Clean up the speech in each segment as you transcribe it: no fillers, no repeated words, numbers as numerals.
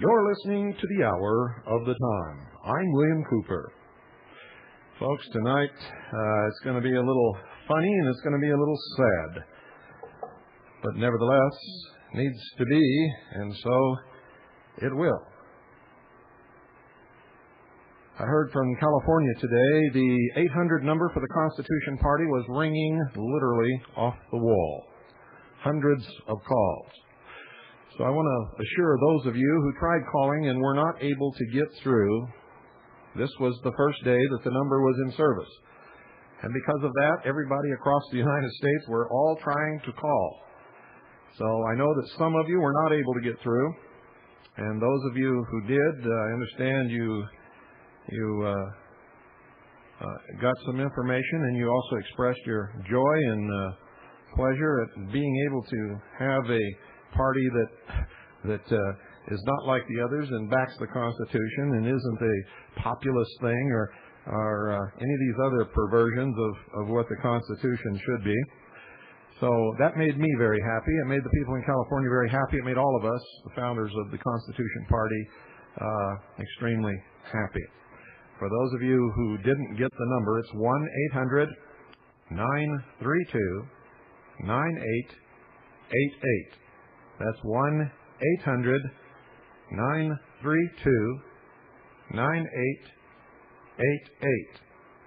You're listening to the Hour of the Time. I'm William Cooper. Folks, tonight it's going to be a little funny and it's going to be a little sad. But nevertheless, needs to be, and so it will. I heard from California today the 800 number for the Constitution Party was ringing literally off the wall. Hundreds of calls. So I want to assure those of you who tried calling and were not able to get through, this was the first day that the number was in service. And because of that, everybody across the United States were all trying to call. So I know that some of you were not able to get through. And those of you who did, I understand you got some information, and you also expressed your joy and pleasure at being able to have a party that is not like the others and backs the Constitution and isn't a populist thing or any of these other perversions of what the Constitution should be. So that made me very happy. It made the people in California very happy. It made all of us, the founders of the Constitution Party, extremely happy. For those of you who didn't get the number, it's 1-800-932-9888. That's 1-800-932-9888.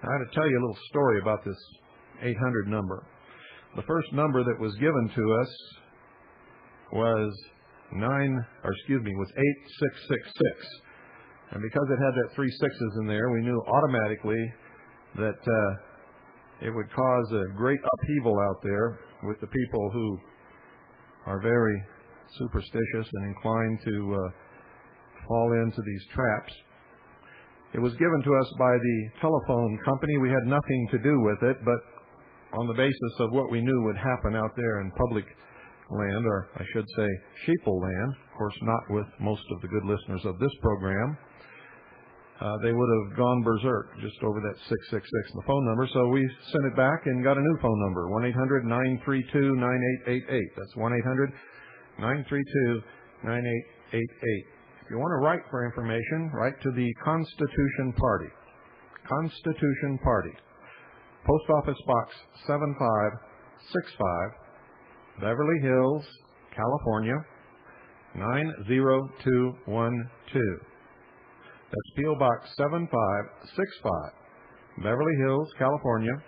I had to tell you a little story about this 800 number. The first number that was given to us was 8666. And because it had that 3 sixes in there, we knew automatically that it would cause a great upheaval out there with the people who are very superstitious and inclined to fall into these traps. It was given to us by the telephone company. We had nothing to do with it, but on the basis of what we knew would happen out there in public land, or I should say sheeple land, of course not with most of the good listeners of this program, they would have gone berserk just over that 666 in the phone number. So we sent it back and got a new phone number, 1-800-932-9888. That's 1-800-932-9888. If you want to write for information, write to the Constitution Party. Constitution Party. Post Office Box 7565, Beverly Hills, California, 90212. That's P.O. Box 7565, Beverly Hills, California,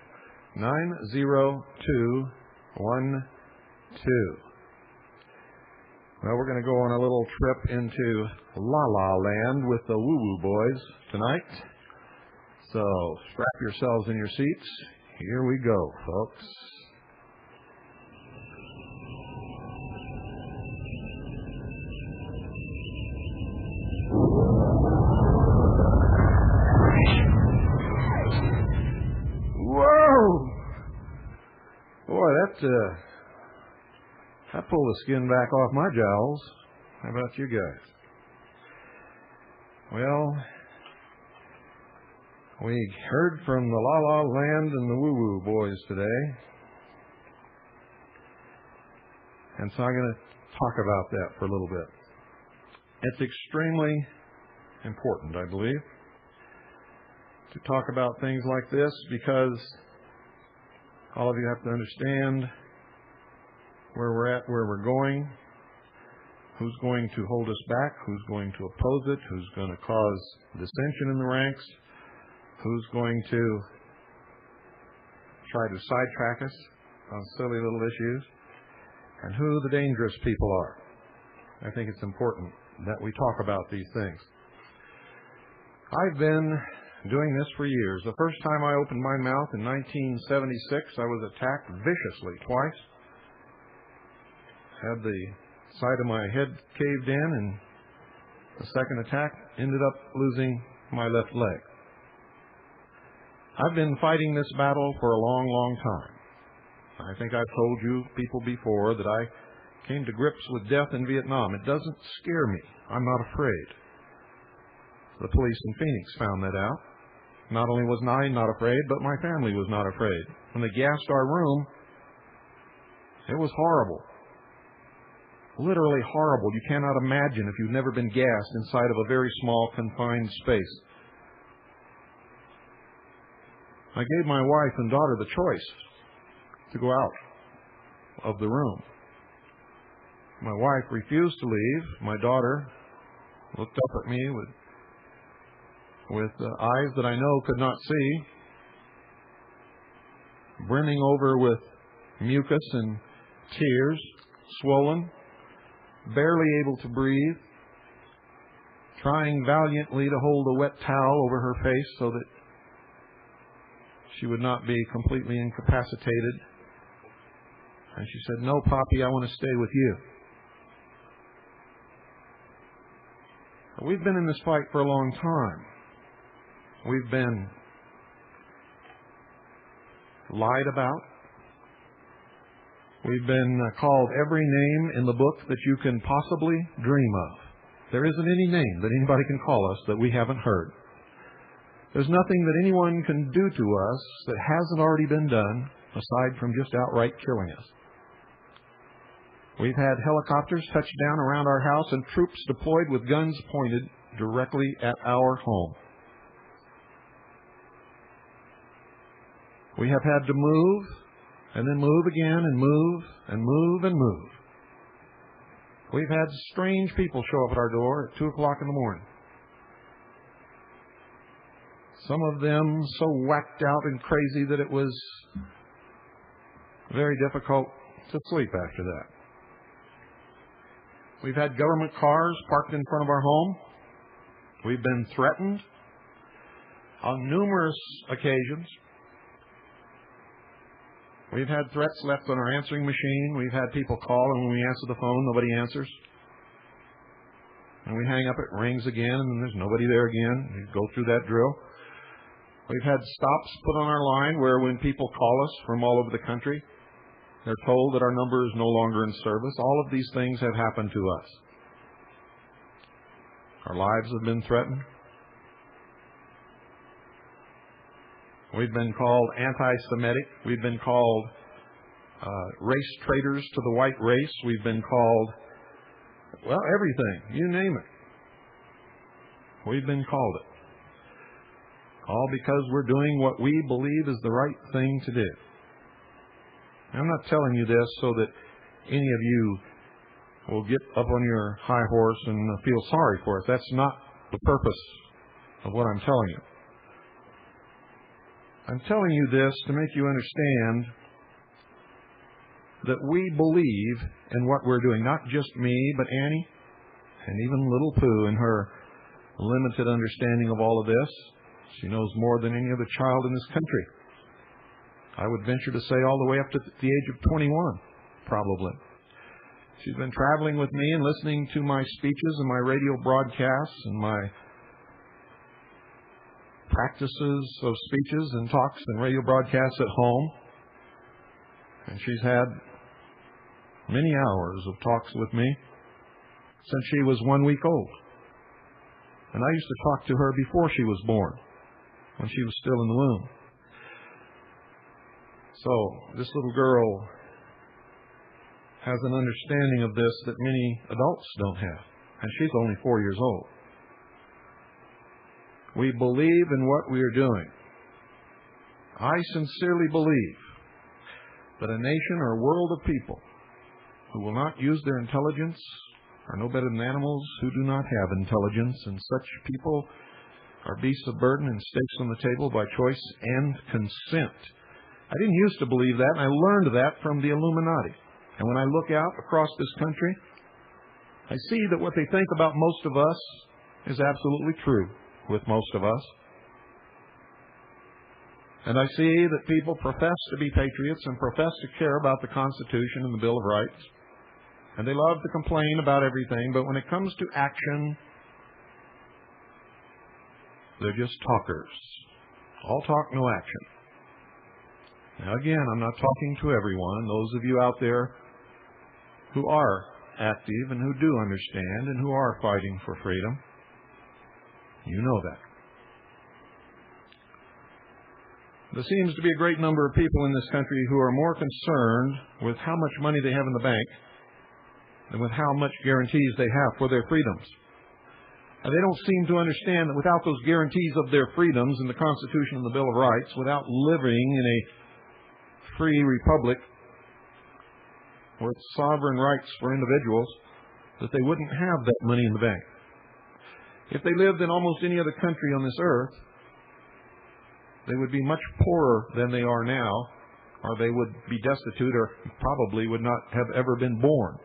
90212. Well, we're going to go on a little trip into La La Land with the Woo Woo Boys tonight. So strap yourselves in your seats. Here we go, folks. Whoa! Boy, that pulled the skin back off my jowls. How about you guys? Well, we heard from the La La Land and the Woo Woo Boys today. And so I'm going to talk about that for a little bit. It's extremely important, I believe, to talk about things like this because all of you have to understand where we're at, where we're going, who's going to hold us back, who's going to oppose it, who's going to cause dissension in the ranks, who's going to try to sidetrack us on silly little issues, and who the dangerous people are. I think it's important that we talk about these things. I've been doing this for years. The first time I opened my mouth in 1976, I was attacked viciously twice. Had the side of my head caved in, and the second attack ended up losing my left leg. I've been fighting this battle for a long, long time. I think I've told you people before that I came to grips with death in Vietnam. It doesn't scare me. I'm not afraid. The police in Phoenix found that out. Not only was I not afraid, but my family was not afraid. When they gassed our room, it was horrible. Literally horrible. You cannot imagine if you've never been gassed inside of a very small, confined space. I gave my wife and daughter the choice to go out of the room. My wife refused to leave. My daughter looked up at me with eyes that I know could not see, brimming over with mucus and tears, swollen, barely able to breathe, trying valiantly to hold a wet towel over her face so that she would not be completely incapacitated. And she said, "No, Poppy, I want to stay with you." We've been in this fight for a long time. We've been lied about. We've been called every name in the book that you can possibly dream of. There isn't any name that anybody can call us that we haven't heard. There's nothing that anyone can do to us that hasn't already been done, aside from just outright killing us. We've had helicopters touch down around our house and troops deployed with guns pointed directly at our home. We have had to move, and then move again, and move, and move, and move. We've had strange people show up at our door at 2 o'clock in the morning. Some of them so whacked out and crazy that it was very difficult to sleep after that. We've had government cars parked in front of our home. We've been threatened on numerous occasions. We've had threats left on our answering machine. We've had people call, and when we answer the phone, nobody answers. And we hang up, it rings again, and then there's nobody there again. We go through that drill. We've had stops put on our line where when people call us from all over the country, they're told that our number is no longer in service. All of these things have happened to us. Our lives have been threatened. We've been called anti-Semitic. We've been called race traitors to the white race. We've been called, well, everything. You name it. We've been called it. All because we're doing what we believe is the right thing to do. I'm not telling you this so that any of you will get up on your high horse and feel sorry for us. That's not the purpose of what I'm telling you. I'm telling you this to make you understand that we believe in what we're doing. Not just me, but Annie, and even little Pooh in her limited understanding of all of this. She knows more than any other child in this country. I would venture to say all the way up to the age of 21, probably. She's been traveling with me and listening to my speeches and my radio broadcasts and my practices of speeches and talks and radio broadcasts at home. And she's had many hours of talks with me since she was 1 week old. And I used to talk to her before she was born, when she was still in the womb. So this little girl has an understanding of this that many adults don't have. And she's only 4 years old. We believe in what we are doing. I sincerely believe that a nation or world of people who will not use their intelligence are no better than animals who do not have intelligence, and such people are beasts of burden and stakes on the table by choice and consent. I didn't used to believe that, and I learned that from the Illuminati. And when I look out across this country, I see that what they think about most of us is absolutely true with most of us. And I see that people profess to be patriots and profess to care about the Constitution and the Bill of Rights. And they love to complain about everything, but when it comes to action, they're just talkers. All talk, no action. Now again, I'm not talking to everyone. Those of you out there who are active and who do understand and who are fighting for freedom, you know that. There seems to be a great number of people in this country who are more concerned with how much money they have in the bank than with how much guarantees they have for their freedoms. And they don't seem to understand that without those guarantees of their freedoms in the Constitution and the Bill of Rights, without living in a free republic with sovereign rights for individuals, that they wouldn't have that money in the bank. If they lived in almost any other country on this earth, they would be much poorer than they are now, or they would be destitute or probably would not have ever been born.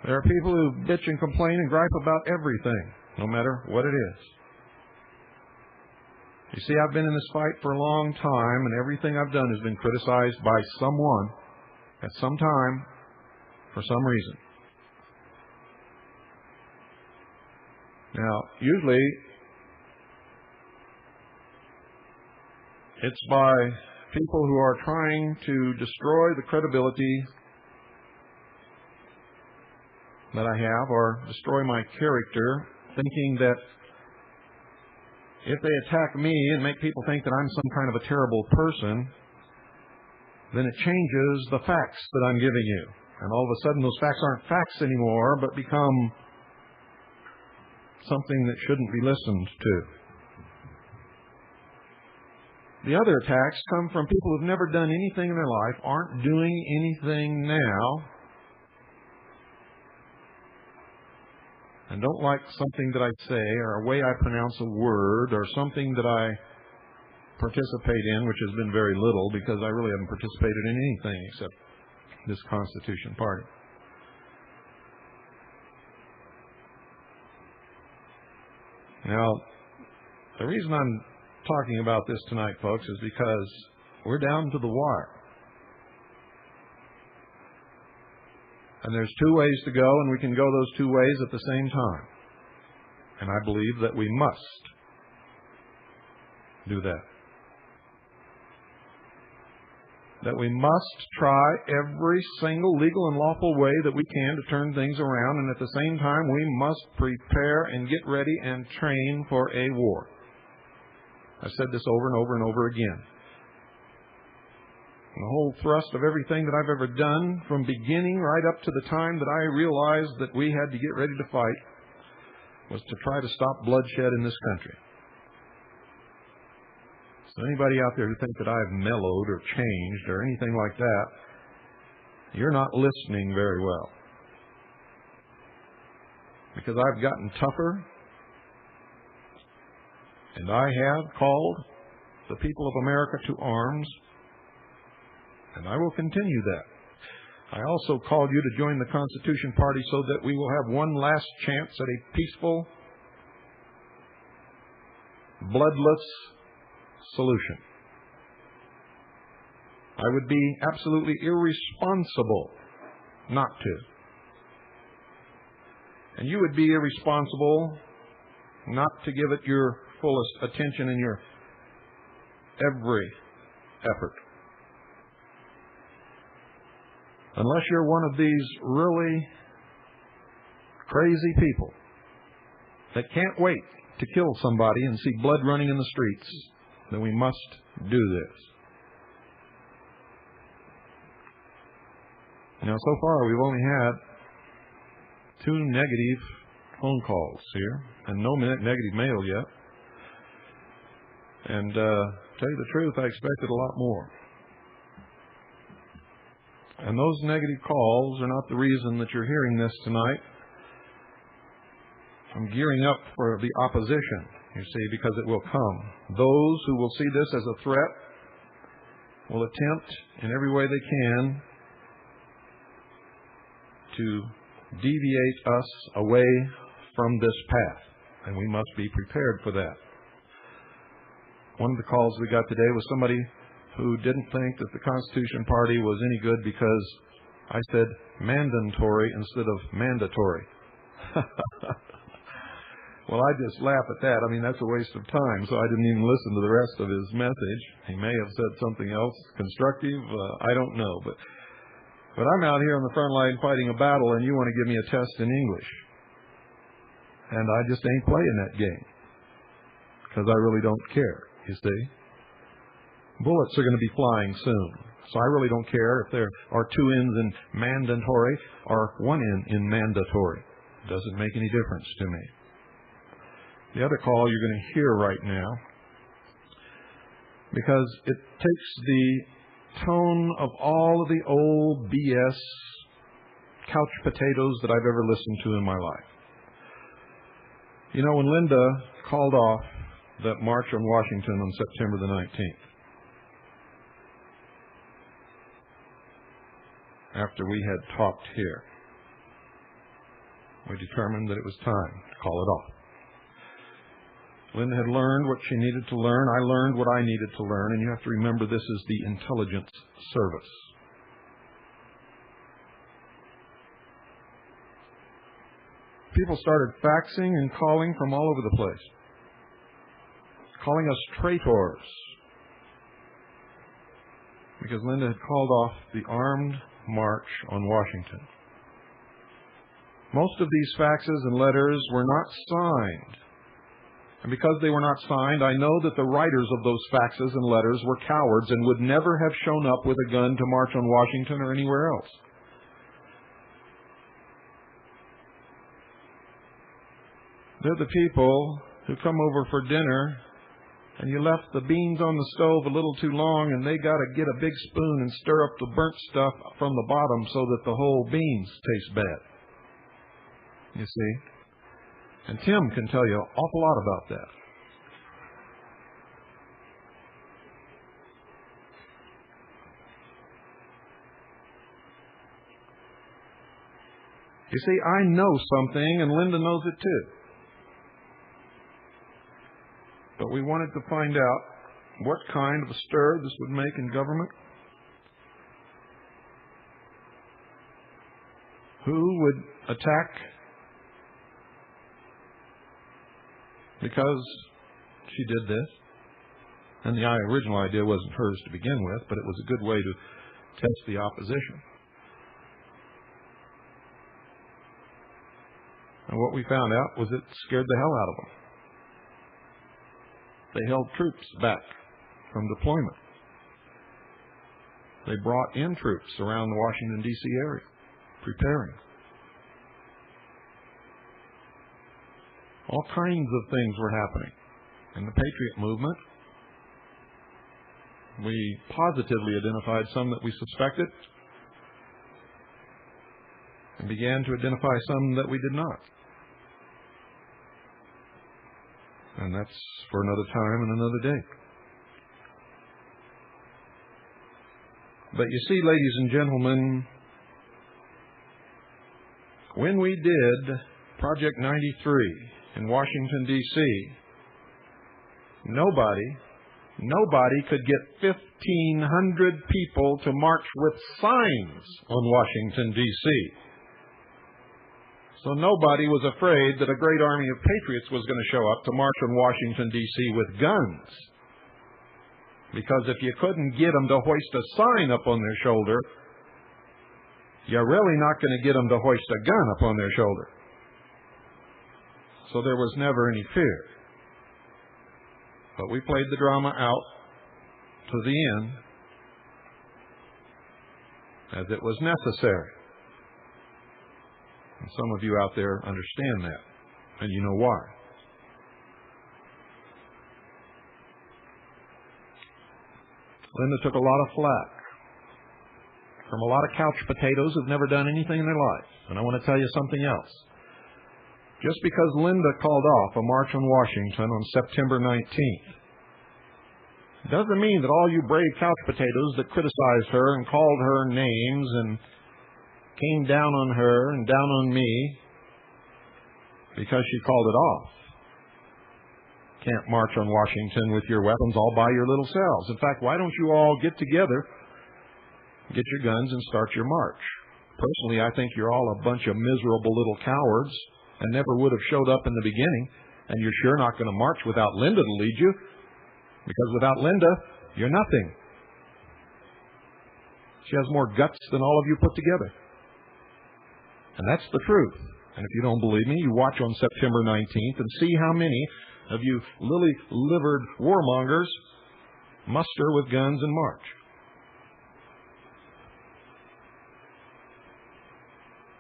There are people who bitch and complain and gripe about everything, no matter what it is. You see, I've been in this fight for a long time, and everything I've done has been criticized by someone at some time for some reason. Now, usually it's by people who are trying to destroy the credibility that I have or destroy my character, thinking that if they attack me and make people think that I'm some kind of a terrible person, then it changes the facts that I'm giving you. And all of a sudden those facts aren't facts anymore, but become something that shouldn't be listened to. The other attacks come from people who've never done anything in their life, aren't doing anything now, and don't like something that I say or a way I pronounce a word or something that I participate in, which has been very little because I really haven't participated in anything except this Constitution Party. Now, the reason I'm talking about this tonight, folks, is because we're down to the wire. And there's two ways to go, and we can go those two ways at the same time. And I believe that we must do that. That we must try every single legal and lawful way that we can to turn things around, and at the same time we must prepare and get ready and train for a war. I've said this over and over and over again. And the whole thrust of everything that I've ever done, from beginning right up to the time that I realized that we had to get ready to fight, was to try to stop bloodshed in this country. So anybody out there who thinks that I've mellowed or changed or anything like that, you're not listening very well. Because I've gotten tougher, and I have called the people of America to arms, and I will continue that. I also called you to join the Constitution Party so that we will have one last chance at a peaceful, bloodless solution. I would be absolutely irresponsible not to. And you would be irresponsible not to give it your fullest attention and your every effort. Unless you're one of these really crazy people that can't wait to kill somebody and see blood running in the streets, then we must do this. Now, so far, we've only had 2 negative phone calls here, and no negative mail yet. And tell you the truth, I expected a lot more. And those negative calls are not the reason that you're hearing this tonight. I'm gearing up for the opposition. You see, because it will come. Those who will see this as a threat will attempt in every way they can to deviate us away from this path, and we must be prepared for that. One of the calls we got today was somebody who didn't think that the Constitution Party was any good because I said mandatory instead of mandatory. Well, I just laugh at that. I mean, that's a waste of time, so I didn't even listen to the rest of his message. He may have said something else constructive. I don't know. But I'm out here on the front line fighting a battle, and you want to give me a test in English. And I just ain't playing that game because I really don't care, you see. Bullets are going to be flying soon, so I really don't care if there are two N's in mandatory or one N in mandatory. It doesn't make any difference to me. The other call you're going to hear right now, because it takes the tone of all of the old BS couch potatoes that I've ever listened to in my life. You know, when Linda called off that march on Washington on September the 19th, after we had talked here, we determined that it was time to call it off. Linda had learned what she needed to learn. I learned what I needed to learn. And you have to remember, this is the intelligence service. People started faxing and calling from all over the place, calling us traitors, because Linda had called off the armed march on Washington. Most of these faxes and letters were not signed. And because they were not signed, I know that the writers of those faxes and letters were cowards and would never have shown up with a gun to march on Washington or anywhere else. They're the people who come over for dinner and you left the beans on the stove a little too long and they got to get a big spoon and stir up the burnt stuff from the bottom so that the whole beans taste bad. You see? And Tim can tell you an awful lot about that. You see, I know something, and Linda knows it too. But we wanted to find out what kind of a stir this would make in government. Who would attack because she did this. And the original idea wasn't hers to begin with, but it was a good way to test the opposition. And what we found out was it scared the hell out of them. They held troops back from deployment. They brought in troops around the Washington, D.C. area, preparing. All kinds of things were happening. In the Patriot movement, we positively identified some that we suspected and began to identify some that we did not. And that's for another time and another day. But you see, ladies and gentlemen, when we did Project 93 in Washington, D.C., nobody could get 1,500 people to march with signs on Washington, D.C. So nobody was afraid that a great army of patriots was going to show up to march on Washington, D.C. with guns. Because if you couldn't get them to hoist a sign up on their shoulder, you're really not going to get them to hoist a gun up on their shoulder. So there was never any fear. But we played the drama out to the end as it was necessary. And some of you out there understand that, and you know why. Linda took a lot of flack from a lot of couch potatoes who've never done anything in their life. And I want to tell you something else. just because Linda called off a march on Washington on September 19th doesn't mean that all you brave couch potatoes that criticized her and called her names and came down on her and down on me because she called it off can't march on Washington with your weapons all by your little selves. In fact, why don't you all get together, get your guns, and start your march? Personally, I think you're all a bunch of miserable little cowards and never would have showed up in the beginning, and you're sure not going to march without Linda to lead you, because without Linda, you're nothing. She has more guts than all of you put together. And that's the truth. And if you don't believe me, you watch on September 19th and see how many of you lily-livered warmongers muster with guns and march.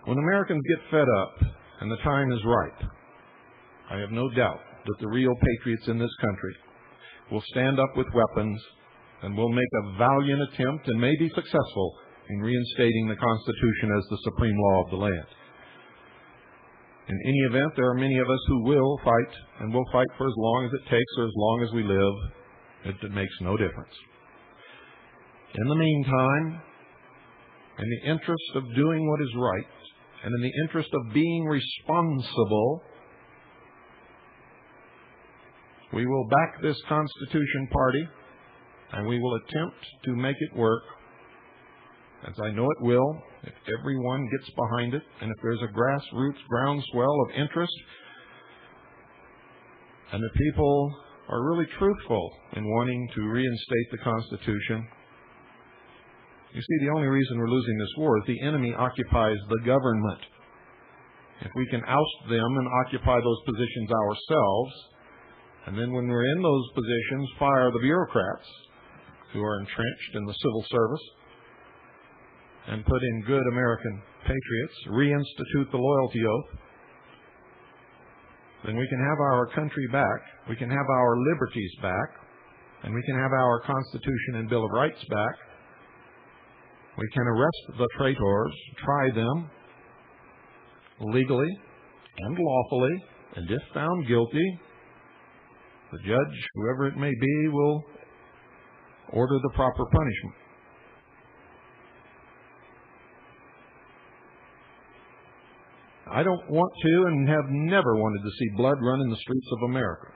When Americans get fed up and the time is right, I have no doubt that the real patriots in this country will stand up with weapons and will make a valiant attempt and may be successful in reinstating the Constitution as the supreme law of the land. In any event, there are many of us who will fight, and will fight for as long as it takes or as long as we live. It makes no difference. In the meantime, in the interest of doing what is right, and in the interest of being responsible, we will back this Constitution Party, and we will attempt to make it work, as I know it will, if everyone gets behind it, and if there's a grassroots groundswell of interest, and the people are really truthful in wanting to reinstate the Constitution. You see, the only reason we're losing this war is the enemy occupies the government. If we can oust them and occupy those positions ourselves, and then when we're in those positions, fire the bureaucrats who are entrenched in the civil service, and put in good American patriots, reinstitute the loyalty oath, then we can have our country back, we can have our liberties back, and we can have our Constitution and Bill of Rights back. We can arrest the traitors, try them legally and lawfully, and if found guilty, the judge, whoever it may be, will order the proper punishment. I don't want to and have never wanted to see blood run in the streets of America.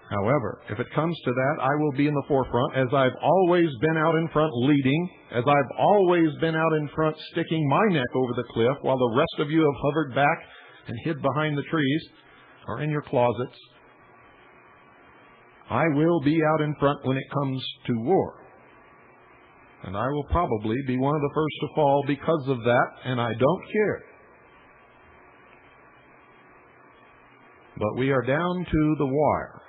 However, if it comes to that, I will be in the forefront, as I've always been out in front leading, as I've always been out in front sticking my neck over the cliff while the rest of you have hovered back and hid behind the trees or in your closets. I will be out in front when it comes to war. And I will probably be one of the first to fall because of that, and I don't care. But we are down to the wire.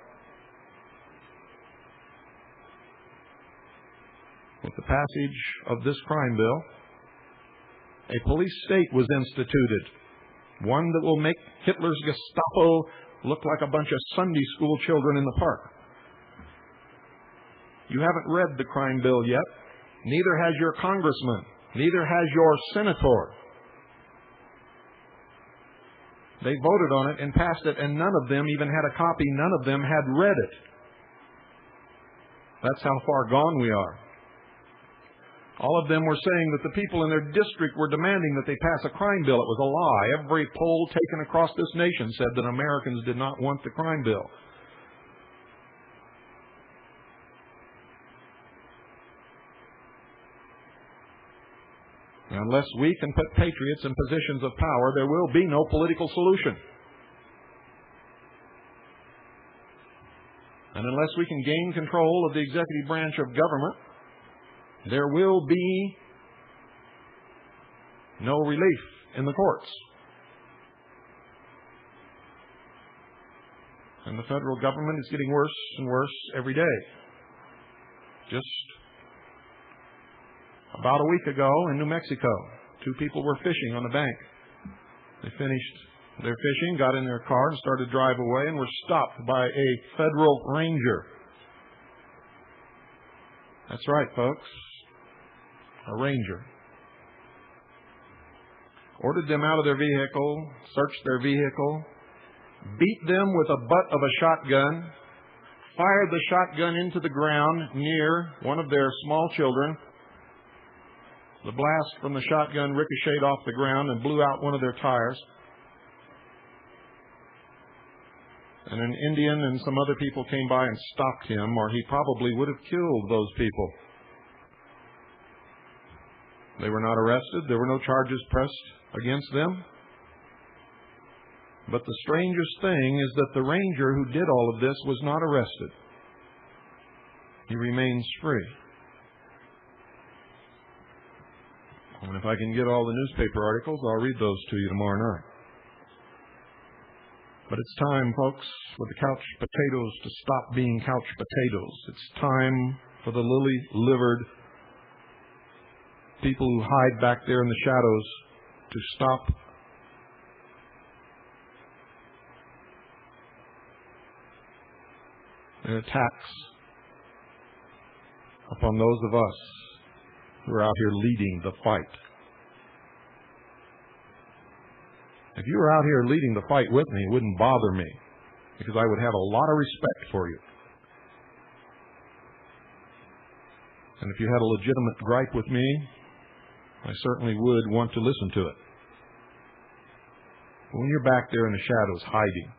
With the passage of this crime bill, a police state was instituted, one that will make Hitler's Gestapo look like a bunch of Sunday school children in the park. You haven't read the crime bill yet. Neither has your congressman. Neither has your senator. They voted on it and passed it, and none of them even had a copy. None of them had read it. That's how far gone we are. All of them were saying that the people in their district were demanding that they pass a crime bill. It was a lie. Every poll taken across this nation said that Americans did not want the crime bill. Unless we can put patriots in positions of power, there will be no political solution. And unless we can gain control of the executive branch of government, there will be no relief in the courts. And the federal government is getting worse and worse every day. Just about a week ago in New Mexico, 2 people were fishing on a bank. They finished their fishing, got in their car, and started to drive away, and were stopped by a federal ranger. That's right, folks. A ranger. ordered them out of their vehicle, searched their vehicle, beat them with the butt of a shotgun, fired the shotgun into the ground near one of their small children. The blast from the shotgun ricocheted off the ground and blew out one of their tires. And an Indian and some other people came by and stopped him, or he probably would have killed those people. They were not arrested. There were no charges pressed against them. But the strangest thing is that the ranger who did all of this was not arrested. He remains free. And if I can get all the newspaper articles, I'll read those to you tomorrow night. But it's time, folks, for the couch potatoes to stop being couch potatoes. It's time for the lily-livered people who hide back there in the shadows to stop their attacks upon those of us who are out here leading the fight. If you were out here leading the fight with me, it wouldn't bother me, because I would have a lot of respect for you. And if you had a legitimate gripe with me, I certainly would want to listen to it. But when you're back there in the shadows hiding,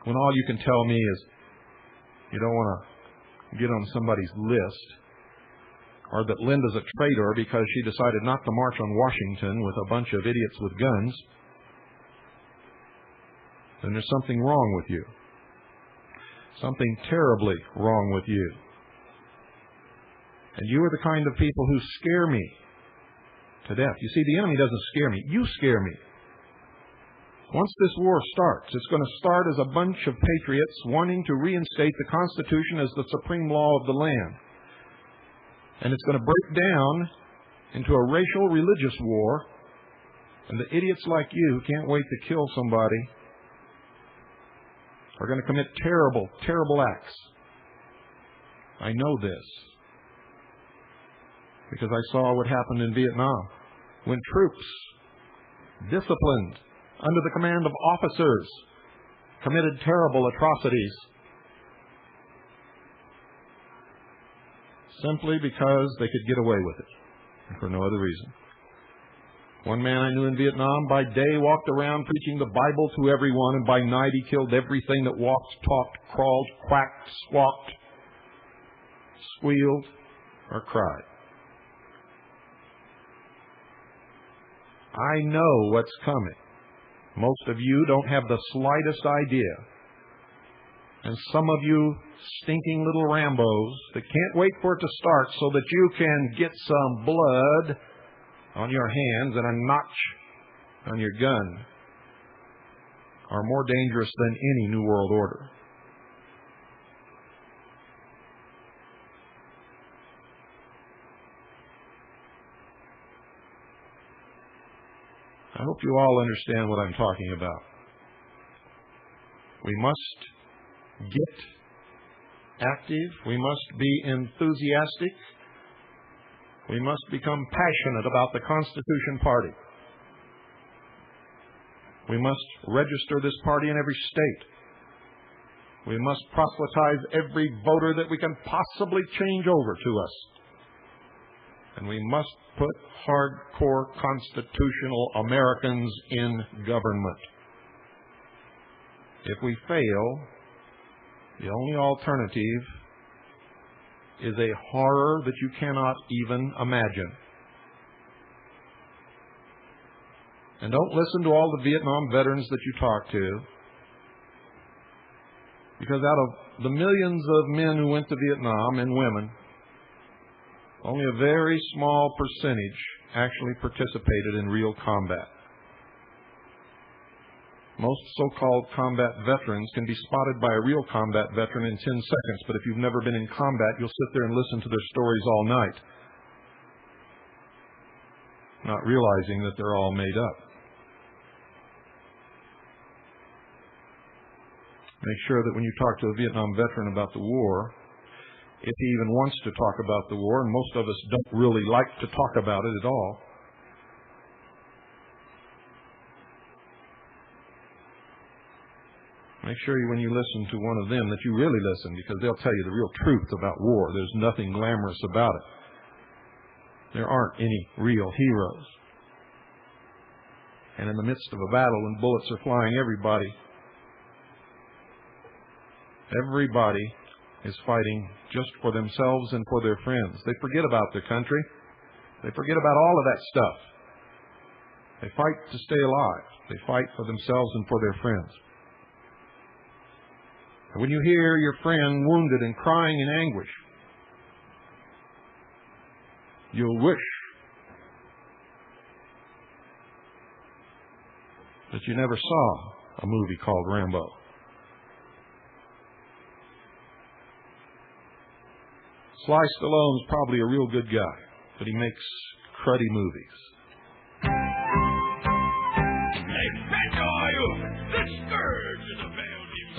when all you can tell me is you don't want to get on somebody's list, or that Linda's a traitor because she decided not to march on Washington with a bunch of idiots with guns, then there's something wrong with you. Something terribly wrong with you. And you are the kind of people who scare me to death. You see, the enemy doesn't scare me. You scare me. Once this war starts, it's going to start as a bunch of patriots wanting to reinstate the Constitution as the supreme law of the land. And it's going to break down into a racial, religious war. And the idiots like you who can't wait to kill somebody are going to commit terrible, terrible acts. I know this because I saw what happened in Vietnam when troops, disciplined under the command of officers, committed terrible atrocities simply because they could get away with it and for no other reason. One man I knew in Vietnam by day walked around preaching the Bible to everyone, and by night he killed everything that walked, talked, crawled, quacked, squawked, squealed, or cried. I know what's coming. Most of you don't have the slightest idea. And some of you stinking little Rambos that can't wait for it to start so that you can get some blood on your hands and a notch on your gun are more dangerous than any New World Order. I hope you all understand what I'm talking about. We must get active. We must be enthusiastic. We must become passionate about the Constitution Party. We must register this party in every state. We must proselytize every voter that we can possibly change over to us. And we must put hardcore constitutional Americans in government. If we fail, the only alternative is a horror that you cannot even imagine. And don't listen to all the Vietnam veterans that you talk to, because out of the millions of men who went to Vietnam and women, only a very small percentage actually participated in real combat. Most so-called combat veterans can be spotted by a real combat veteran in 10 seconds, but if you've never been in combat, you'll sit there and listen to their stories all night, not realizing that they're all made up. Make sure that when you talk to a Vietnam veteran about the war, if he even wants to talk about the war, and most of us don't really like to talk about it at all, Make sure when you listen to one of them that you really listen, because they'll tell you the real truth about war. There's nothing glamorous about it. There aren't any real heroes. And in the midst of a battle when bullets are flying, everybody is fighting just for themselves and for their friends. They forget about their country. They forget about all of that stuff. They fight to stay alive. They fight for themselves and for their friends. And when you hear your friend wounded and crying in anguish, you'll wish that you never saw a movie called Rambo. Sly Stallone's probably a real good guy, but he makes cruddy movies.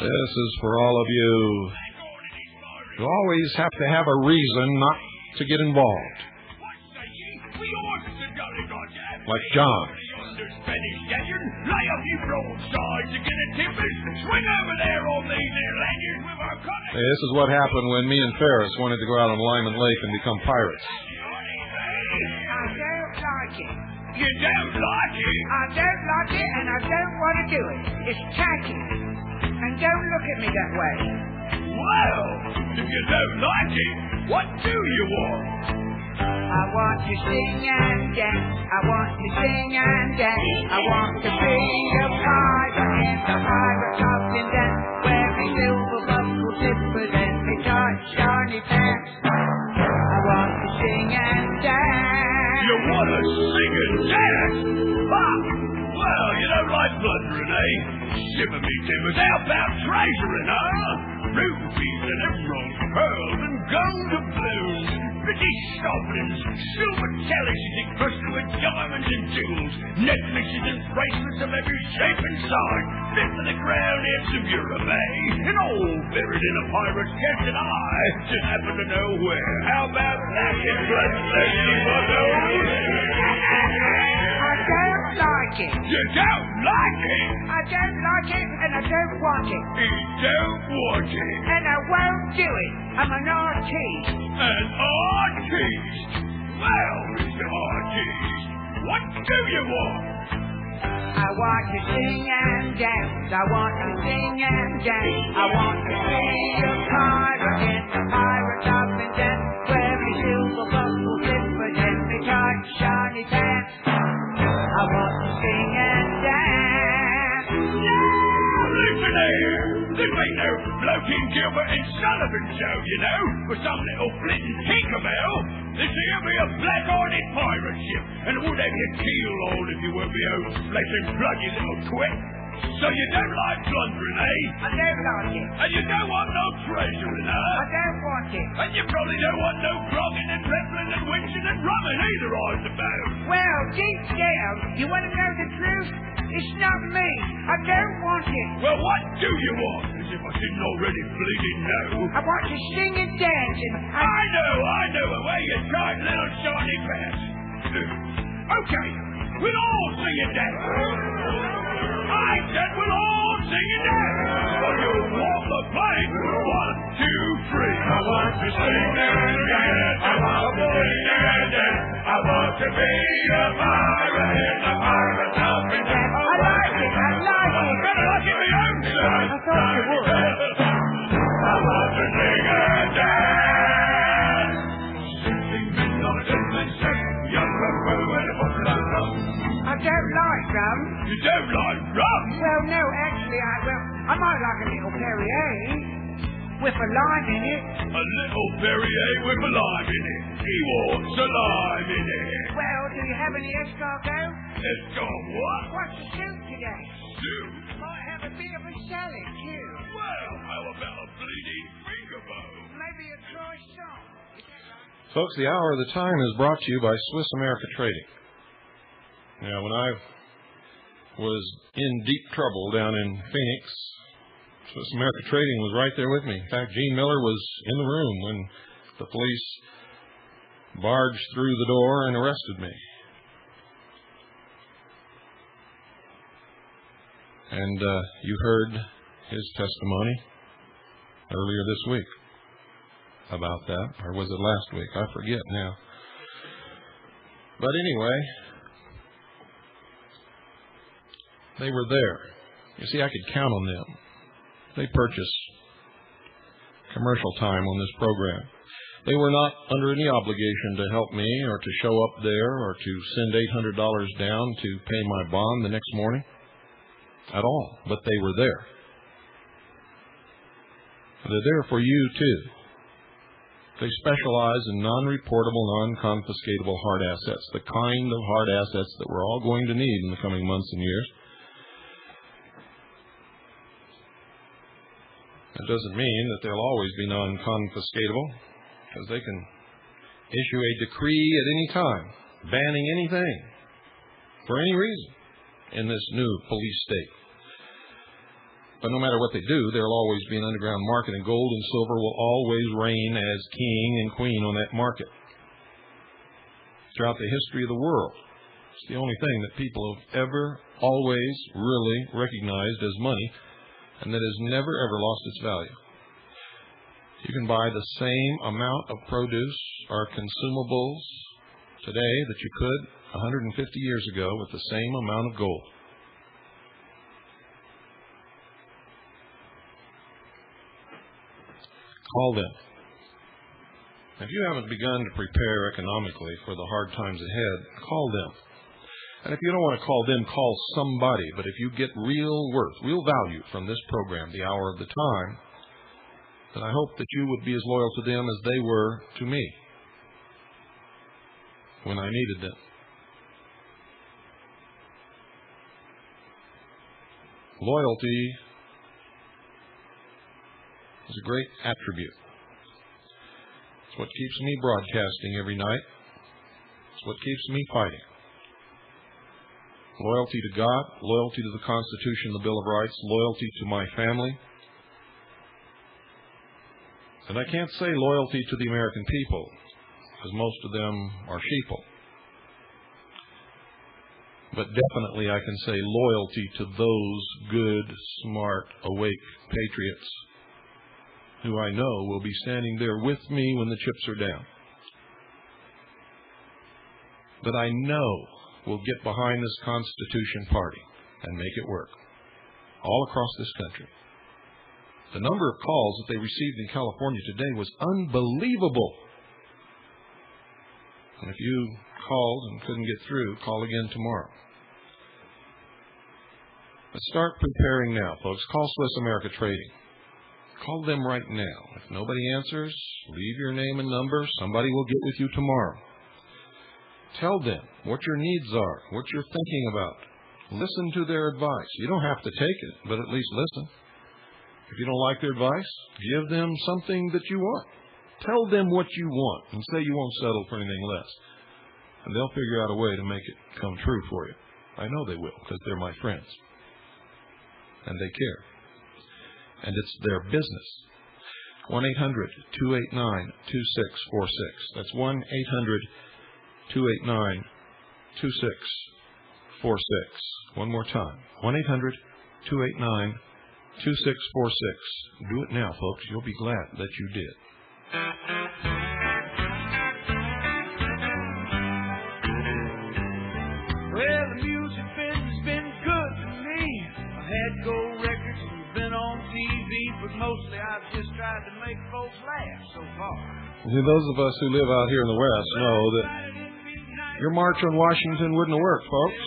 This is for all of you who always have to have a reason not to get involved. Like John. This is what happened when me and Ferris wanted to go out on Lyman Lake and become pirates. I don't like it. You don't like it? I don't like it, and I don't want to do it. It's tacky. And don't look at me that way. Well, if you don't like it, what do you want? I want to sing and dance. I want to sing and dance. I want to be a pirate in the pirate captain dance, wearing silver buckle slippers and me tight shiny pants. I want to sing and dance. You want to sing and dance? Ah, well, you don't like blundering, eh? Shiver me timbers, how about treasuring, huh? Rubies and emeralds, pearls and gold doubloons, British sovereigns, silver chalices encrusted with diamonds and jewels, necklaces and bracelets of every shape and size, fit for the crown heads of Europe, eh? And all buried in a pirate's chest, and I just happen to know where. How about that, you bloodthirsty mother? I don't like it. You don't like it? I don't like it, and I don't want it. You don't want it? And I won't do it. I'm an artiste. An artist? Well, Mr. Artist, what do you want? I want to sing and dance. I want to sing and dance. I want to be a pirate in the pirate captain dance, wearing silver buckle slippers and me tight shiny pants. I want to sing and dance. Now, listen here. This ain't no floating Gilbert and Sullivan show, you know, for some little flitting tinkerbell. This here be a black-hearted pirate ship, and it would have your keel on if you were my own flesh and blood, you little twit. So you don't like plundering, eh? I don't like it. And you don't want no treasuring, huh? I don't want it. And you probably don't want no grogging and reveling and winching and rumming either, I suppose. Well, deep down, you want to know the truth? It's not me. I don't want it. Well, what do you want? As if I didn't already bleeding know. I want to sing and dance and I know. Away you tight little shiny pants. Okay, we'll all sing and dance. I said we'll all sing and dance. Well, you walk the plank. 1, 2, 3. I want to sing and dance. I want to sing and dance. I want to be a pirate in the pirate captain dance. I like it. You better like it, my own son. I thought you would. I want to sing and dance. 16 men on a gentleman set. Young Rumbo and a bottle of rum. I don't like rum. You don't like rum? Well, no, actually, I might like a little Perrier with a lime in it. A little Perrier with a lime in it. He wants a lime in it. Well, do you have any escargot? Escargot what? What's the soup today? Soup? Might have a bit of a salad, too. Well, how about a bleeding finger bone? Maybe a croissant. Folks, the Hour of the Time is brought to you by Swiss America Trading. Now, when I was in deep trouble down in Phoenix, Swiss America Trading was right there with me. In fact, Gene Miller was in the room when the police barged through the door and arrested me. And you heard his testimony earlier this week about that, or was it last week? I forget now. But anyway, they were there. You see, I could count on them. They purchased commercial time on this program. They were not under any obligation to help me or to show up there or to send $800 down to pay my bond the next morning at all, but they were there. They're there for you, too. They specialize in non-reportable, non-confiscatable hard assets, the kind of hard assets that we're all going to need in the coming months and years. That doesn't mean that they'll always be non-confiscatable, because they can issue a decree at any time, banning anything, for any reason, in this new police state. But no matter what they do, there will always be an underground market, and gold and silver will always reign as king and queen on that market. Throughout the history of the world, it's the only thing that people have ever, always really recognized as money, and that has never, ever lost its value. You can buy the same amount of produce or consumables today that you could 150 years ago with the same amount of gold. Call them. If you haven't begun to prepare economically for the hard times ahead, call them. And if you don't want to call them, call somebody. But if you get real worth, real value from this program, the Hour of the Time, then I hope that you would be as loyal to them as they were to me when I needed them. Loyalty is a great attribute. It's what keeps me broadcasting every night. It's what keeps me fighting. Loyalty to God, loyalty to the Constitution, the Bill of Rights, loyalty to my family. And I can't say loyalty to the American people, because most of them are sheeple. But definitely I can say loyalty to those good, smart, awake patriots who I know will be standing there with me when the chips are down. That I know will get behind this Constitution Party and make it work all across this country. The number of calls that they received in California today was unbelievable. And if you called and couldn't get through, call again tomorrow. But start preparing now, folks. Call Swiss America Trading. Call them right now. If nobody answers, leave your name and number. Somebody will get with you tomorrow. Tell them what your needs are, what you're thinking about. Listen to their advice. You don't have to take it, but at least listen. If you don't like their advice, give them something that you want. Tell them what you want and say you won't settle for anything less. And they'll figure out a way to make it come true for you. I know they will, because they're my friends. And they care. And it's their business. 1-800-289-2646. That's 1-800-289-2646. One more time. 1-800-289-2646. Do it now, folks. You'll be glad that you did. Well, the music business has been good to me. I had gold records and been on TV, but mostly I've just tried to make folks laugh so far. Those of us who live out here in the West know that your march on Washington wouldn't have worked, folks,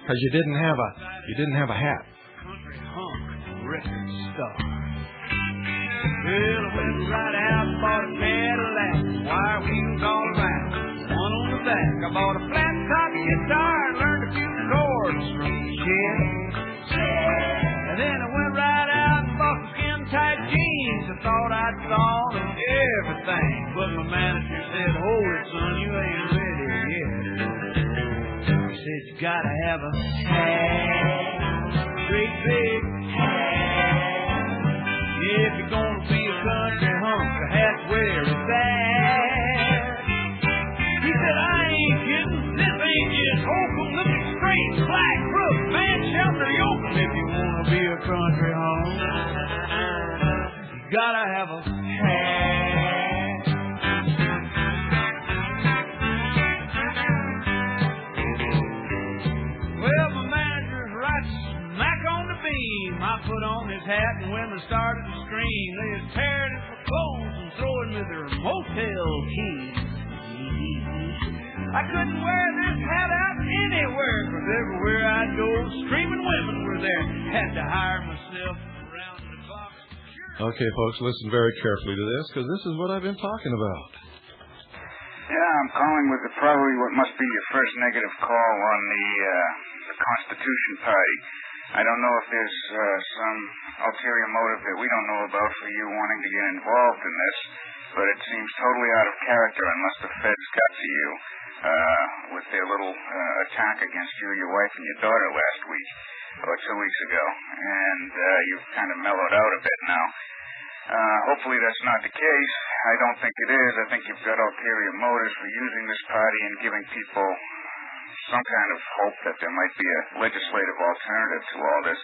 because you didn't have a hat. Country hunk record star. Well, I went right out and bought a Cadillac, wire wheels all around, one on the back. I bought a flat top guitar and learned a few chords from the shed. And then I went right out and bought some skin-tight jeans. I thought I'd thought of everything, but my manager said, "Hold it, son, you ain't ready yet." He said, "You gotta have a hat, great big hat. If you're gonna be a country hunk, the hat's where it's at." He said, "I ain't kidding. This ain't just Oakham. Look at straight, black, crook, man, shelter, yokel. If you wanna be a a country home. You gotta have a hat. Well, my manager's right smack on the beam. I put on his hat and women started to scream. They was tearing at my clothes and throwing me their motel keys. I couldn't wear this hat out anywhere, 'cause everywhere I'd go, screaming women were there. Had to hire myself around the clock. Okay, folks, listen very carefully to this, because this is what I've been talking about. Yeah, I'm calling with probably what must be your first negative call on the Constitution Party. I don't know if there's some ulterior motive that we don't know about for you wanting to get involved in this, but it seems totally out of character unless the feds got to you with their little attack against you, your wife, and your daughter last week, or 2 weeks ago. And you've kind of mellowed out a bit now. Hopefully that's not the case. I don't think it is. I think you've got ulterior motives for using this party and giving people some kind of hope that there might be a legislative alternative to all this.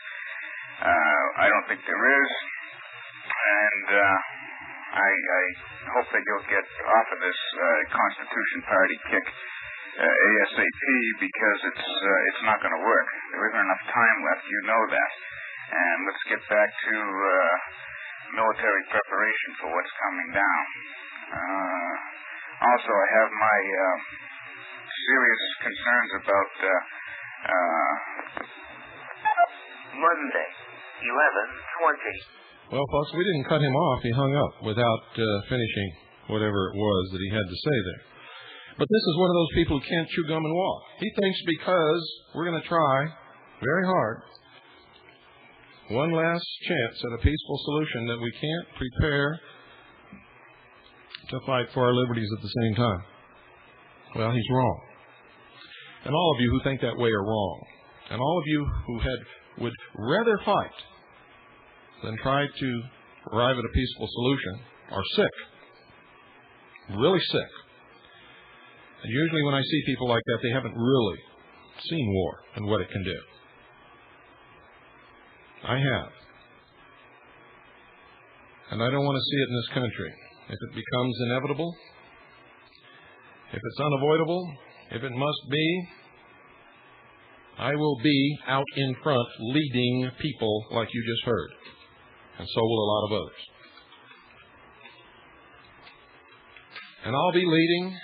I don't think there is. And I hope that you'll get off of this Constitution Party kick ASAP, because it's not going to work. There isn't enough time left. You know that. And let's get back to military preparation for what's coming down. Also, I have my serious concerns about Monday, 11:20. Well, folks, we didn't cut him off. He hung up without finishing whatever it was that he had to say there. But this is one of those people who can't chew gum and walk. He thinks because we're going to try very hard one last chance at a peaceful solution that we can't prepare to fight for our liberties at the same time. Well, he's wrong. And all of you who think that way are wrong. And all of you who would rather fight than try to arrive at a peaceful solution are sick. Really sick. And usually when I see people like that, they haven't really seen war and what it can do. I have. And I don't want to see it in this country. If it becomes inevitable, if it's unavoidable, if it must be, I will be out in front leading people like you just heard. And so will a lot of others. And I'll be leading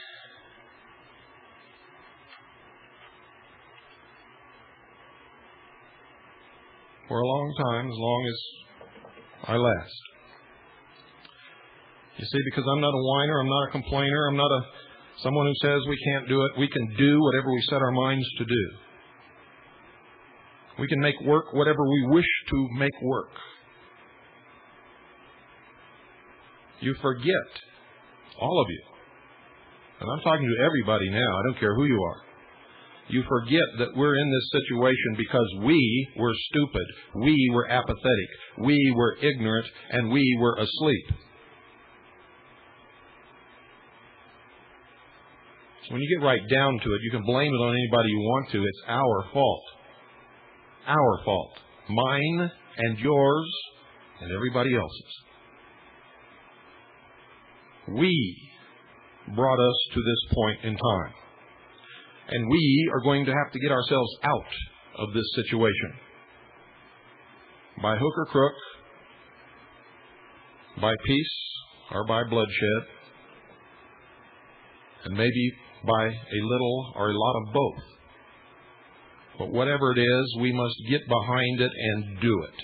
for a long time, as long as I last. You see, because I'm not a whiner, I'm not a complainer, I'm not someone who says we can't do it. We can do whatever we set our minds to do. We can make work whatever we wish to make work. You forget, all of you, and I'm talking to everybody now, I don't care who you are. You forget that we're in this situation because we were stupid, we were apathetic, we were ignorant, and we were asleep. When you get right down to it, you can blame it on anybody you want to. It's our fault. Our fault. Mine and yours and everybody else's. We brought us to this point in time. And we are going to have to get ourselves out of this situation. By hook or crook, by peace or by bloodshed, and maybe by a little or a lot of both. But whatever it is, we must get behind it and do it.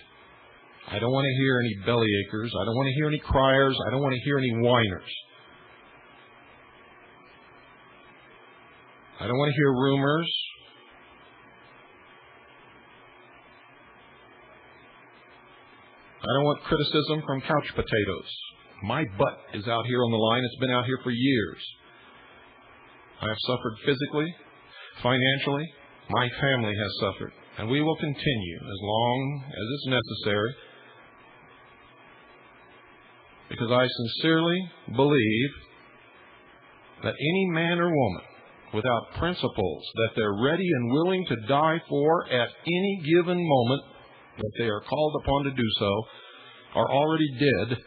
I don't want to hear any bellyachers. I don't want to hear any criers. I don't want to hear any whiners. I don't want to hear rumors. I don't want criticism from couch potatoes. My butt is out here on the line. It's been out here for years. I have suffered physically, financially. My family has suffered. And we will continue as long as it's necessary, because I sincerely believe that any man or woman without principles that they're ready and willing to die for at any given moment that they are called upon to do so are already dead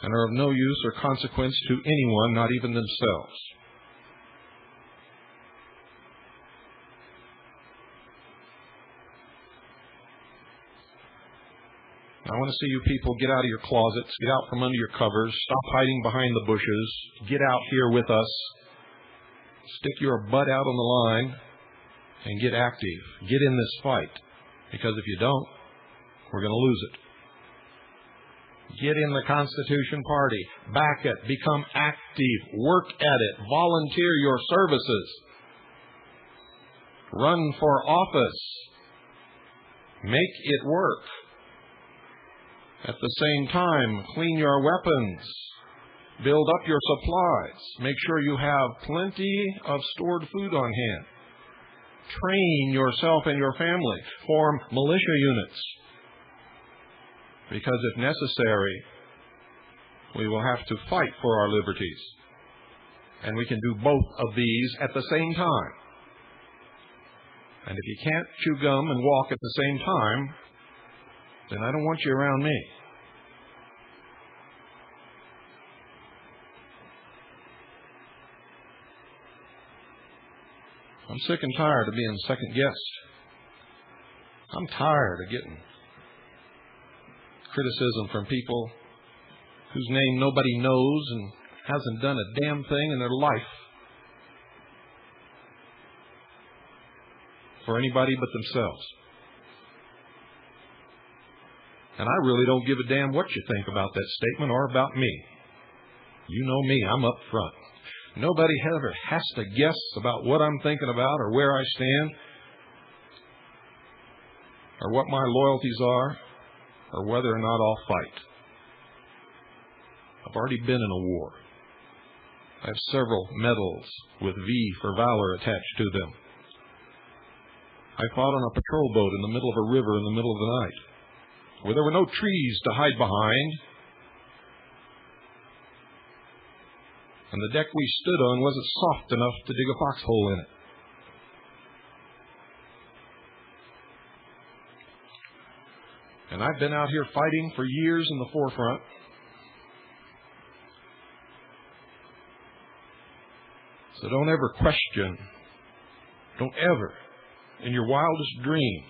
and are of no use or consequence to anyone, not even themselves. I want to see you people get out of your closets, get out from under your covers, stop hiding behind the bushes, get out here with us, stick your butt out on the line, and get active. Get in this fight, because if you don't, we're going to lose it. Get in the Constitution Party, back it, become active, work at it, volunteer your services, run for office, make it work. At the same time, clean your weapons, build up your supplies, make sure you have plenty of stored food on hand. Train yourself and your family, form militia units, because if necessary, we will have to fight for our liberties. And we can do both of these at the same time. And if you can't chew gum and walk at the same time, then I don't want you around me. I'm sick and tired of being second guessed. I'm tired of getting criticism from people whose name nobody knows and hasn't done a damn thing in their life for anybody but themselves. And I really don't give a damn what you think about that statement or about me. You know me, I'm up front. Nobody ever has to guess about what I'm thinking about or where I stand or what my loyalties are or whether or not I'll fight. I've already been in a war. I have several medals with V for valor attached to them. I fought on a patrol boat in the middle of a river in the middle of the night, where there were no trees to hide behind, and the deck we stood on wasn't soft enough to dig a foxhole in it. And I've been out here fighting for years in the forefront. So don't ever question, don't ever, in your wildest dreams,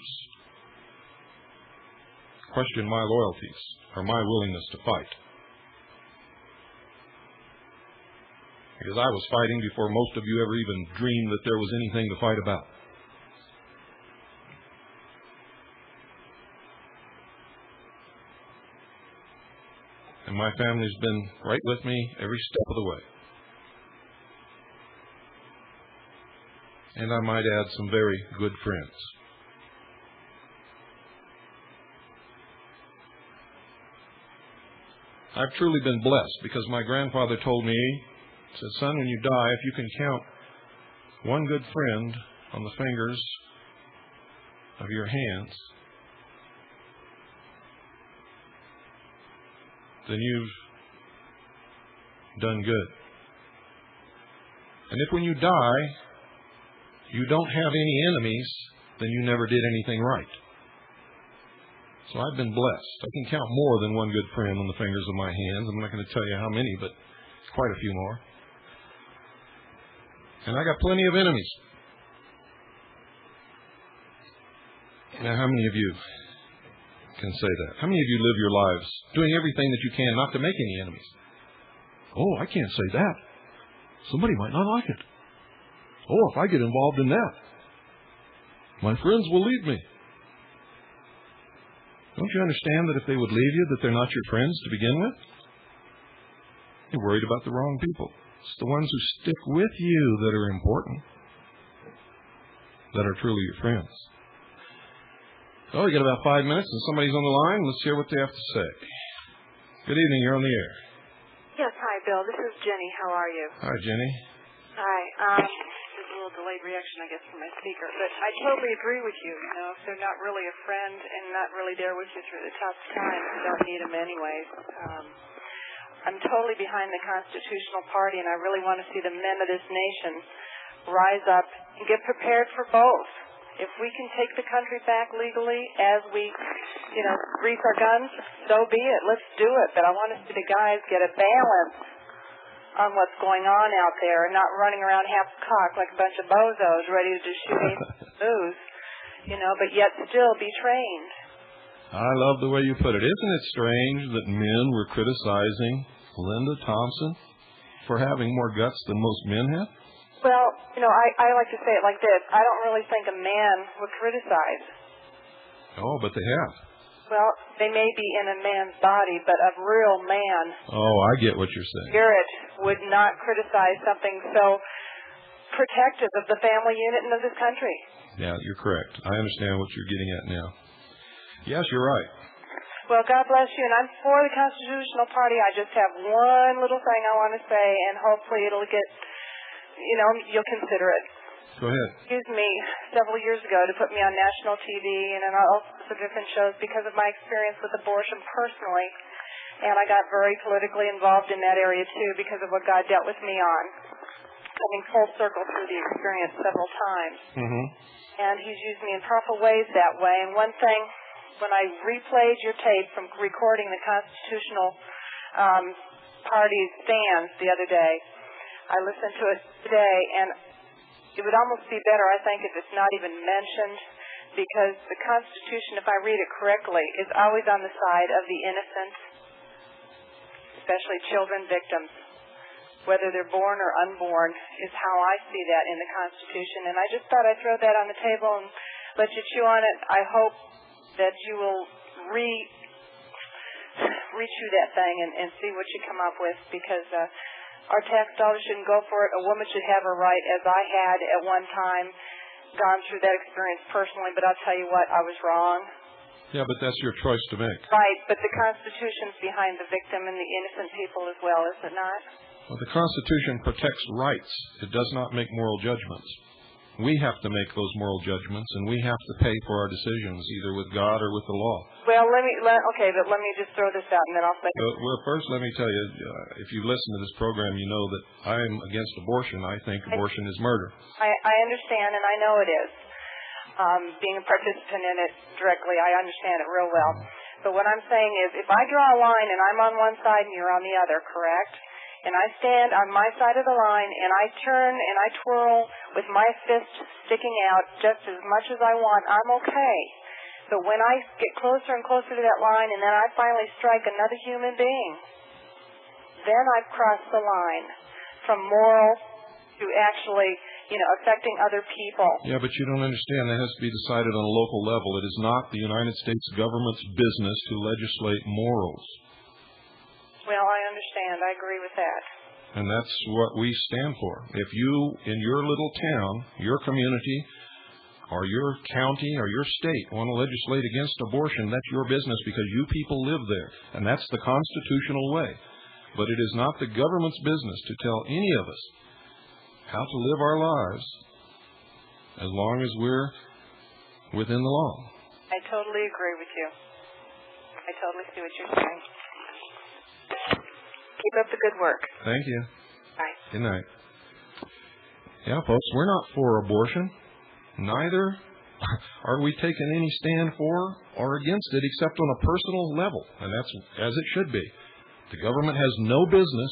question my loyalties or my willingness to fight. Because I was fighting before most of you ever even dreamed that there was anything to fight about. And my family's been right with me every step of the way. And I might add, some very good friends. I've truly been blessed because my grandfather told me, he said, son, when you die, if you can count one good friend on the fingers of your hands, then you've done good. And if when you die, you don't have any enemies, then you never did anything right. So I've been blessed. I can count more than one good friend on the fingers of my hands. I'm not going to tell you how many, but quite a few more. And I got plenty of enemies. Now, how many of you can say that? How many of you live your lives doing everything that you can not to make any enemies? Oh, I can't say that. Somebody might not like it. Oh, if I get involved in that, my friends will leave me. Don't you understand that if they would leave you, that they're not your friends to begin with? You're worried about the wrong people. It's the ones who stick with you that are important, that are truly your friends. So we got about 5 minutes and somebody's on the line. Let's hear what they have to say. Good evening. You're on the air. Yes. Hi, Bill. This is Jenny. How are you? Hi, Jenny. Hi. There's a little delayed reaction, I guess, from my speaker. But I totally agree with you. You know, if they're not really a friend and not really there with you through the tough times, you don't need them anyways. I'm totally behind the Constitutional Party, and I really want to see the men of this nation rise up and get prepared for both. If we can take the country back legally as we, grease our guns, so be it. Let's do it. But I want to see the guys get a balance on what's going on out there and not running around half-cocked like a bunch of bozos ready to just shoot moves, but yet still be trained. I love the way you put it. Isn't it strange that men were criticizing Linda Thompson for having more guts than most men have? Well, I like to say it like this. I don't really think a man would criticize. Oh, but they have. Well, they may be in a man's body, but a real man. Oh, I get what you're saying. Spirit would not criticize something so protective of the family unit and of this country. Yeah, you're correct. I understand what you're getting at now. Yes, you're right. Well, God bless you, and I'm for the Constitutional Party. I just have one little thing I want to say, and hopefully it'll get, you'll consider it. Go ahead. Used me several years ago to put me on national TV and on all sorts of different shows because of my experience with abortion personally. And I got very politically involved in that area, too, because of what God dealt with me on. Coming full circle through the experience several times. Mm-hmm. And He's used me in powerful ways that way. And one thing, when I replayed your tape from recording the Constitutional Party's stands the other day, I listened to it today, and it would almost be better, I think, if it's not even mentioned, because the Constitution, if I read it correctly, is always on the side of the innocent, especially children victims. Whether they're born or unborn is how I see that in the Constitution. And I just thought I'd throw that on the table and let you chew on it. I hope that you will rechew that thing and see what you come up with, because our tax dollars shouldn't go for it. A woman should have her right, as I had at one time gone through that experience personally. But I'll tell you what, I was wrong. Yeah, but that's your choice to make. Right, but the Constitution's behind the victim and the innocent people as well, is it not? Well, the Constitution protects rights. It does not make moral judgments. We have to make those moral judgments, and we have to pay for our decisions, either with God or with the law. Well, let me just throw this out, and then I'll say. Well, first, let me tell you, if you listen to this program, you know that I'm against abortion. I think abortion is murder. I understand, and I know it is. Being a participant in it directly, I understand it real well. But what I'm saying is, if I draw a line and I'm on one side and you're on the other, correct? And I stand on my side of the line, and I turn and I twirl with my fist sticking out just as much as I want, I'm okay. But when I get closer and closer to that line, and then I finally strike another human being, then I've crossed the line from moral to actually, affecting other people. Yeah, but you don't understand. That has to be decided on a local level. It is not the United States government's business to legislate morals. Well, I understand. I agree with that. And that's what we stand for. If you, in your little town, your community, or your county, or your state want to legislate against abortion, that's your business, because you people live there. And that's the constitutional way. But it is not the government's business to tell any of us how to live our lives as long as we're within the law. I totally agree with you. I totally see what you're saying. Keep up the good work. Thank you. Bye. Good night. Yeah, folks, we're not for abortion. Neither are we taking any stand for or against it, except on a personal level, and that's as it should be. The government has no business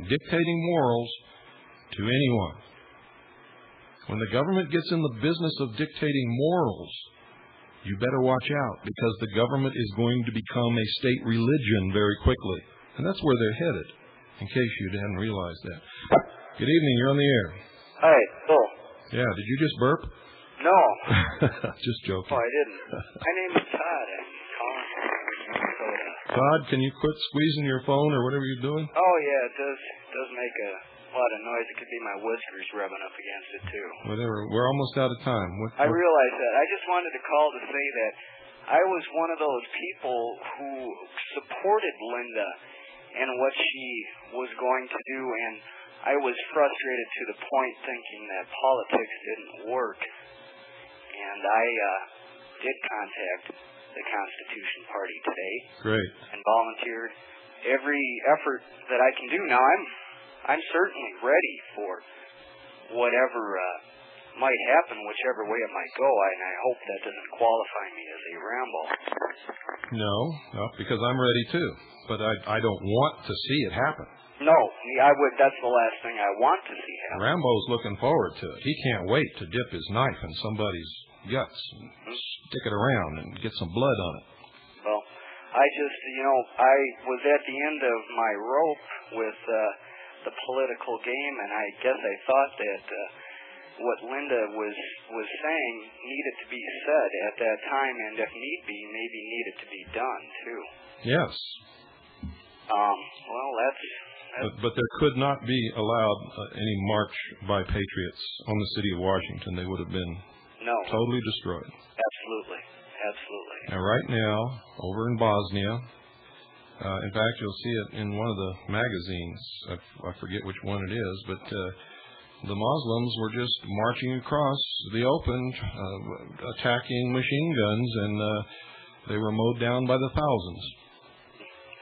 dictating morals to anyone. When the government gets in the business of dictating morals, you better watch out, because the government is going to become a state religion very quickly. And that's where they're headed, in case you hadn't realized that. Good evening, you're on the air. Hi, Bill. Yeah, did you just burp? No. Just joking. Oh, I didn't. My name is Todd. I'm calling from Minnesota. Todd, can you quit squeezing your phone or whatever you're doing? Oh, yeah, it does make a lot of noise. It could be my whiskers rubbing up against it, too. Whatever. We're almost out of time. I realize that. I just wanted to call to say that I was one of those people who supported Linda and what she was going to do, and I was frustrated to the point thinking that politics didn't work. And I did contact the Constitution Party today. Great. And volunteered every effort that I can do. Now, I'm certainly ready for whatever might happen whichever way it might go, and I hope that doesn't qualify me as a Rambo. No, because I'm ready too. But I don't want to see it happen. No, I would. That's the last thing I want to see happen. Rambo's looking forward to it. He can't wait to dip his knife in somebody's guts and stick it around and get some blood on it. Well, I just, I was at the end of my rope with the political game, and I guess I thought that what Linda was saying needed to be said at that time, and if need be, maybe needed to be done too. Yes. Well, that's but there could not be allowed any march by patriots on the city of Washington. They would have been totally destroyed. Absolutely. And right now, over in Bosnia, in fact, you'll see it in one of the magazines. I forget which one it is, but the Muslims were just marching across the open, attacking machine guns, and they were mowed down by the thousands.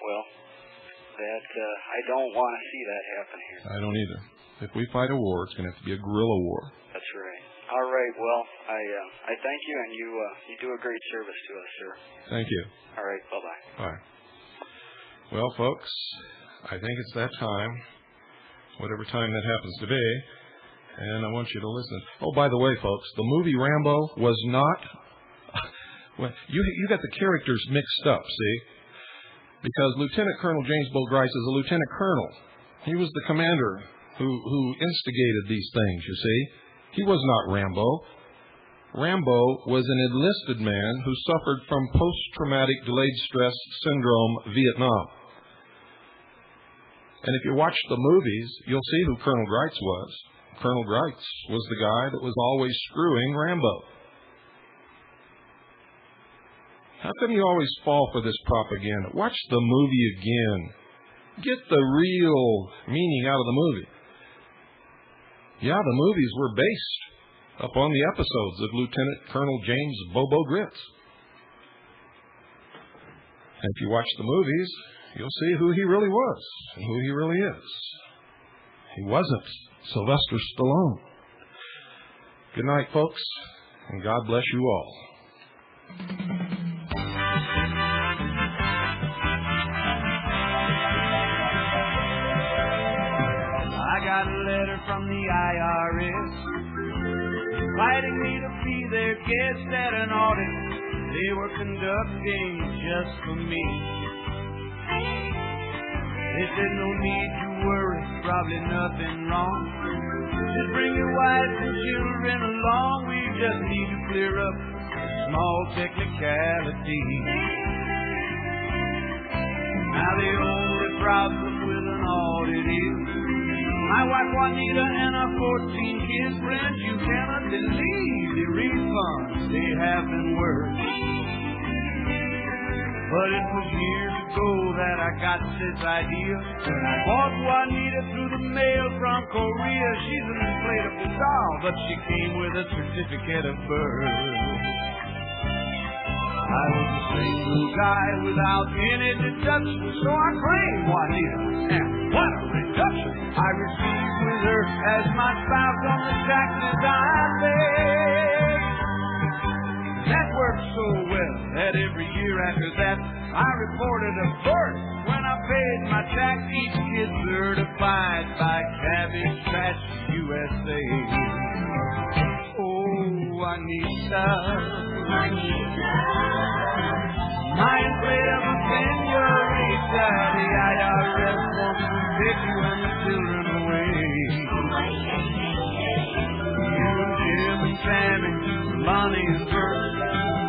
Well, I don't want to see that happen here. I don't either. If we fight a war, it's going to have to be a guerrilla war. That's right. All right. Well, I thank you, and you do a great service to us, sir. Thank you. All right. Bye-bye. Bye. Well, folks, I think it's that time, whatever time that happens to be, and I want you to listen. Oh, by the way, folks, the movie Rambo was not... well, you got the characters mixed up, see? Because Lieutenant Colonel James Bo Grice is a lieutenant colonel. He was the commander who instigated these things, you see. He was not Rambo. Rambo was an enlisted man who suffered from post-traumatic delayed stress syndrome, Vietnam. And if you watch the movies, you'll see who Colonel Grice was. Colonel Grice was the guy that was always screwing Rambo. How come you always fall for this propaganda? Watch the movie again. Get the real meaning out of the movie. Yeah, the movies were based upon the episodes of Lieutenant Colonel James Bobo Grits. And if you watch the movies, you'll see who he really was and who he really is. He wasn't Sylvester Stallone. Good night, folks, and God bless you all. I got a letter from the IRS inviting me to be their guest at an audit they were conducting just for me. They said no need to worry, probably nothing wrong. Just bring your wife and children along. We just need to clear up a small technicality. Now the only problem with an audit is my wife Juanita and our 14 kids, friends, you cannot believe the refunds they have been worth. But it was years ago that I got this idea. When I bought Juanita through the mail from Korea. She's an inflatable doll, but she came with a certificate of birth. I was a single guy without any deduction, so I claimed Juanita, and what a reduction I received with her as my spouse on the taxes I paid. That worked so well that every year after that I reported a birth when I paid my tax, each kid certified by Cabbage Patch USA. Oh, Juanita, my inflatable senorita, the IRS wants to take you and the children away. You and Jim and Sam and Lonnie and Bert,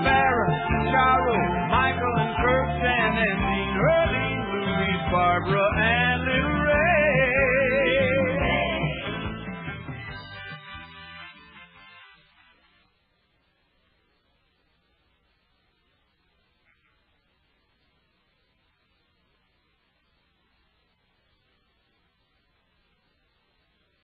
Farrah, Charo, Michael and Kurt, Stan and Dean, Earlene, Louise, Barbara and Lou.